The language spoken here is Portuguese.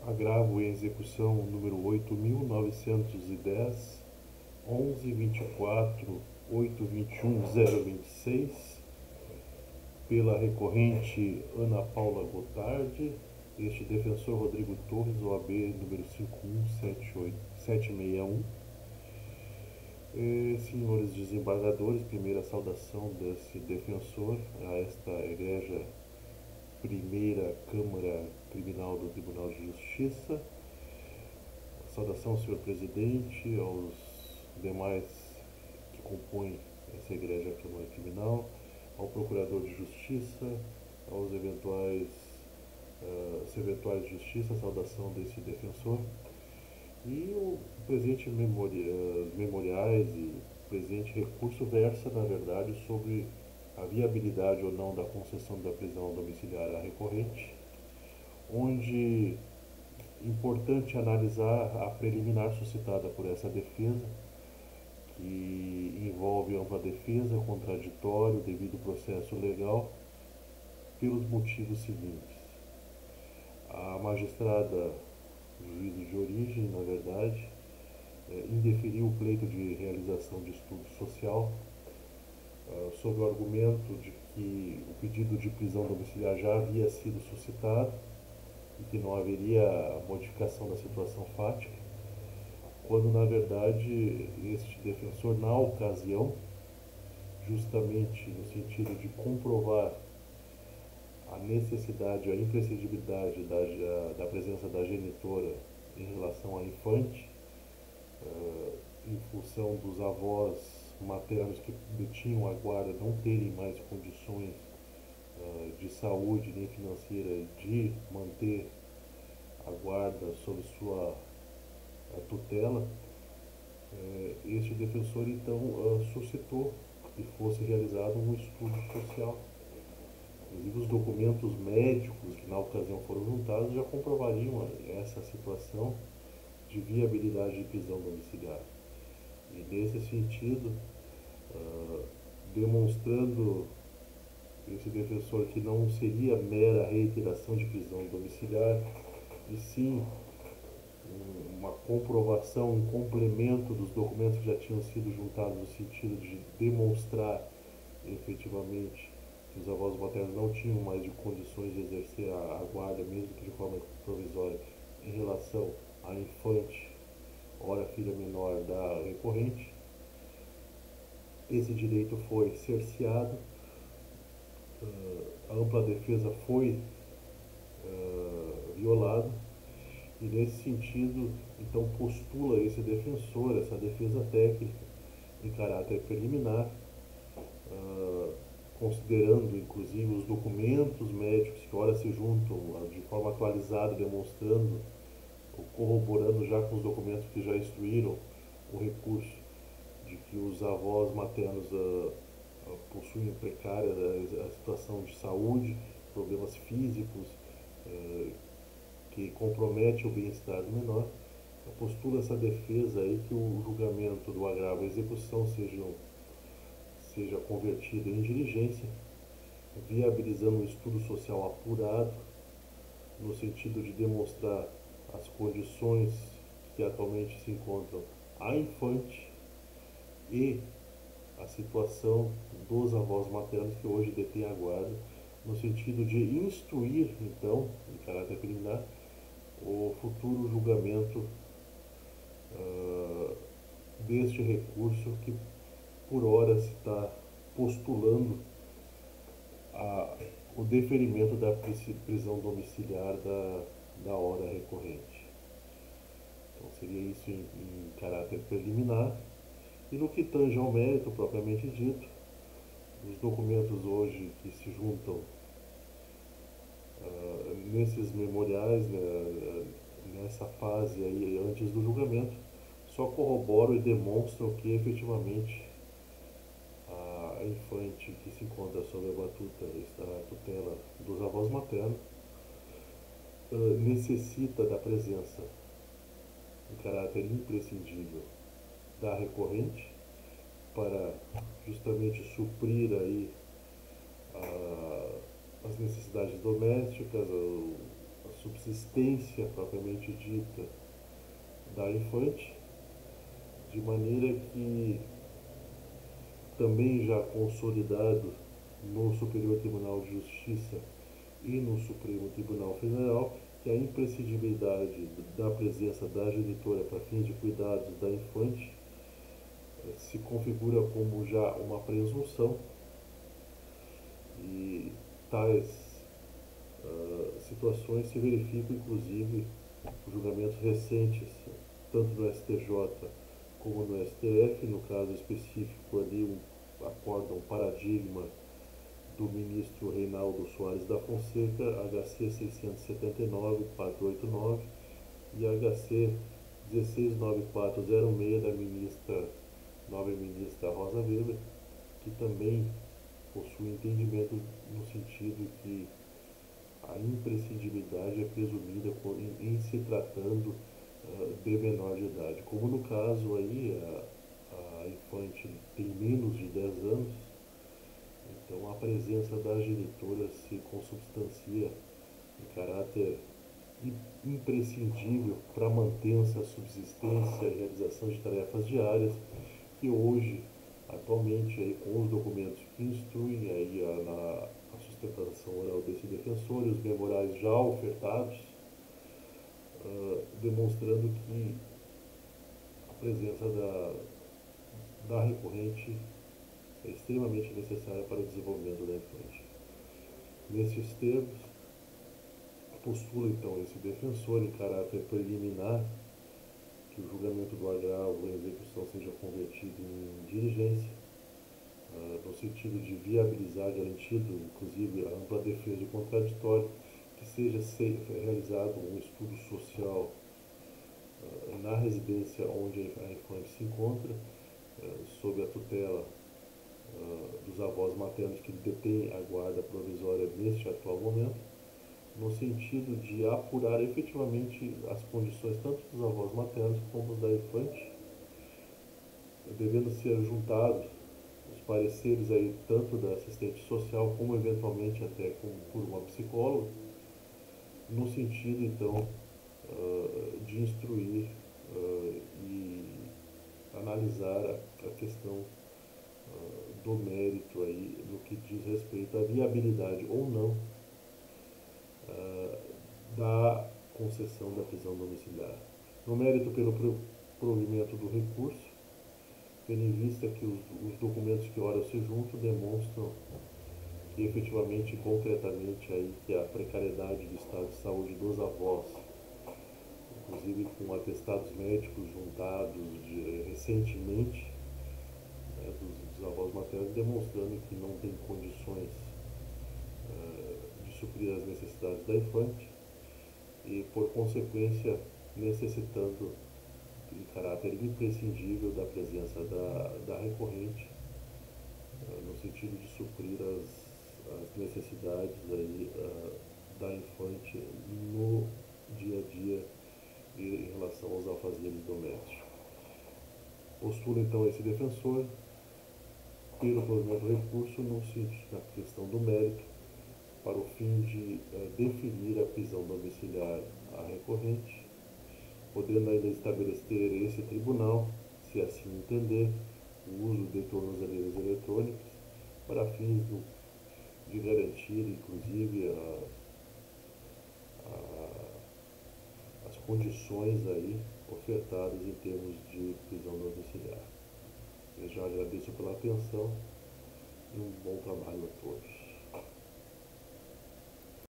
agravo em execução número 8.910, 11.24.821.026, pela recorrente Ana Paula Gotardi, este defensor Rodrigo Torres, OAB número 5178761. Senhores desembargadores, primeira saudação desse defensor a esta egregia Primeira Câmara Criminal do Tribunal de Justiça. Saudação, senhor presidente, aos demais que compõem essa egregia Câmara Criminal, ao procurador de justiça, aos eventuais serventuários de justiça, saudação desse defensor. E o presente memoriais e presente recurso versa, na verdade, sobre a viabilidade ou não da concessão da prisão domiciliar à recorrente, onde é importante analisar a preliminar suscitada por essa defesa, que envolve ampla defesa, contraditório, devido processo legal, pelos motivos seguintes. A magistrada, juízo de origem, na verdade, indeferiu o pleito de realização de estudo social, sob o argumento de que o pedido de prisão domiciliar já havia sido suscitado e que não haveria modificação da situação fática, quando na verdade este defensor, na ocasião, justamente no sentido de comprovar a necessidade, a imprescindibilidade da presença da genitora em relação à infante, em função dos avós maternos que detinham a guarda não terem mais condições de saúde nem financeira de manter a guarda sob sua tutela, este defensor então suscitou que fosse realizado um estudo social. Inclusive os documentos médicos que na ocasião foram juntados já comprovariam essa situação de viabilidade de prisão domiciliar. E nesse sentido, demonstrando esse defensor que não seria mera reiteração de prisão domiciliar, e sim uma comprovação, um complemento dos documentos que já tinham sido juntados no sentido de demonstrar efetivamente que os avós maternos não tinham mais de condições de exercer a guarda, mesmo que de forma provisória, em relação à infante, ora filha menor da recorrente. Esse direito foi cerceado, a ampla defesa foi violada, e nesse sentido, então, postula esse defensor, essa defesa técnica, em caráter preliminar, considerando inclusive os documentos médicos que ora se juntam de forma atualizada, demonstrando ou corroborando já com os documentos que já instruíram o recurso de que os avós maternos possuem precária a situação de saúde, problemas físicos, que compromete o bem-estar do menor. Postula essa defesa aí que o julgamento do agravo e execução seja convertido em diligência, viabilizando um estudo social apurado, no sentido de demonstrar as condições que atualmente se encontram a infante e a situação dos avós maternos que hoje detêm a guarda, no sentido de instruir, então, em caráter preliminar, o futuro julgamento deste recurso que por hora se está postulando o deferimento da prisão domiciliar da hora recorrente. Então seria isso em caráter preliminar. E no que tange ao mérito propriamente dito, os documentos hoje que se juntam nesses memoriais, né, nessa fase aí antes do julgamento, só corroboram e demonstram que efetivamente a infante que se encontra sob a batuta, a tutela dos avós maternos, necessita da presença em caráter imprescindível da recorrente para justamente suprir aí as necessidades domésticas, subsistência propriamente dita da infante, de maneira que, também já consolidado no Superior Tribunal de Justiça e no Supremo Tribunal Federal, que a imprescindibilidade da presença da genitora para fins de cuidados da infante se configura como já uma presunção, e tais situações se verificam inclusive em julgamentos recentes, tanto no STJ como no STF. No caso específico ali, acorda um paradigma do ministro Reinaldo Soares da Fonseca, HC 679, 489, e HC 169406 da nova ministra Rosa Weber, que também possui entendimento no sentido que a imprescindibilidade é presumida em se tratando de menor de idade. Como no caso aí, a infante tem menos de 10 anos, então a presença da genitora se consubstancia em caráter imprescindível para a mantença, subsistência e realização de tarefas diárias, que hoje, atualmente, aí, com os documentos que instruem aí a sustentação oral desse defensor e os memorários já ofertados, demonstrando que a presença da recorrente é extremamente necessária para o desenvolvimento da infante. Nesses termos, postula então esse defensor, em caráter preliminar, que o julgamento do agravo em execução seja convertido em diligência, no sentido de viabilizar, garantido inclusive a ampla defesa do contraditório, que seja realizado um estudo social na residência onde a infante se encontra, sob a tutela dos avós maternos que detêm a guarda provisória neste atual momento, no sentido de apurar efetivamente as condições tanto dos avós maternos como da infante, devendo ser juntados os pareceres aí tanto da assistente social como eventualmente até por uma psicóloga, no sentido então de instruir e analisar a questão do mérito aí no que diz respeito à viabilidade ou não da concessão da prisão domiciliar. No mérito pelo provimento do recurso, tendo em vista que os documentos que ora se juntam demonstram que efetivamente, concretamente, aí, que a precariedade do estado de saúde dos avós, inclusive com atestados médicos juntados recentemente, né, dos avós maternos, demonstrando que não tem condições de suprir as necessidades da infante e, por consequência, necessitando em caráter imprescindível da presença da recorrente, no sentido de suprir as necessidades aí, da infante no dia a dia e em relação aos afazeres domésticos. Postula então esse defensor, pelo provimento do recurso, na questão do mérito, para o fim de definir a prisão domiciliar à recorrente, podendo ainda estabelecer esse tribunal, se assim entender, o uso de tornozeleiras eletrônicas para fins de garantir, inclusive, as condições aí ofertadas em termos de prisão domiciliar. Eu já agradeço pela atenção e um bom trabalho.